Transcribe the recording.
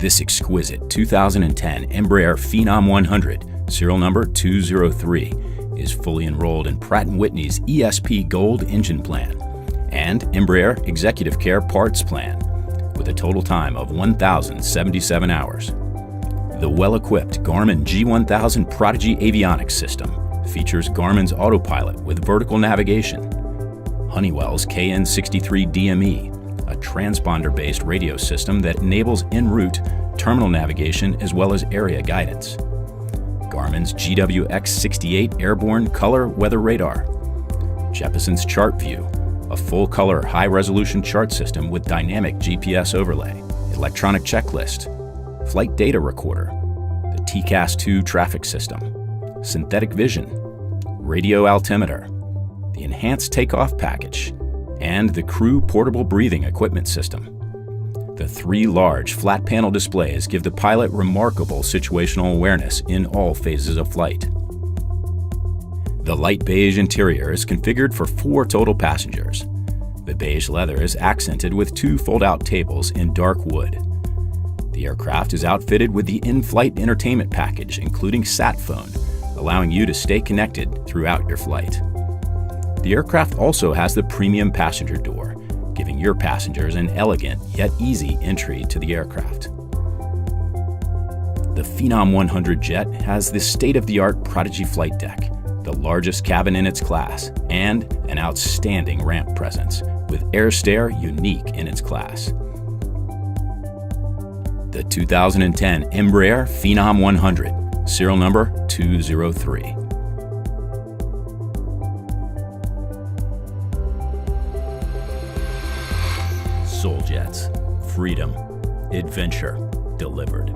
This exquisite 2010 Embraer Phenom 100, serial number 203, is fully enrolled in Pratt & Whitney's ESP Gold engine plan and Embraer Executive Care Parts Plan, with a total time of 1,077 hours. The well-equipped Garmin G1000 Prodigy avionics system features Garmin's autopilot with vertical navigation, Honeywell's KN63 DME, a transponder-based radio system that enables en route terminal navigation as well as area guidance, Garmin's GWX68 airborne color weather radar, Jeppeson's Chart View, a full-color high-resolution chart system with dynamic GPS overlay, electronic checklist, flight data recorder, the TCAS-2 traffic system, synthetic vision, radio altimeter, the enhanced takeoff package, and the crew portable breathing equipment system. The 3 large flat panel displays give the pilot remarkable situational awareness in all phases of flight. The light beige interior is configured for 4 total passengers. The beige leather is accented with 2 fold-out tables in dark wood. The aircraft is outfitted with the in-flight entertainment package, including sat phone, allowing you to stay connected throughout your flight. The aircraft also has the premium passenger door, giving your passengers an elegant yet easy entry to the aircraft. The Phenom 100 jet has the state-of-the-art Prodigy flight deck, the largest cabin in its class, and an outstanding ramp presence, with air stair unique in its class. The 2010 Embraer Phenom 100, serial number 203. Soul Jets, freedom, adventure delivered.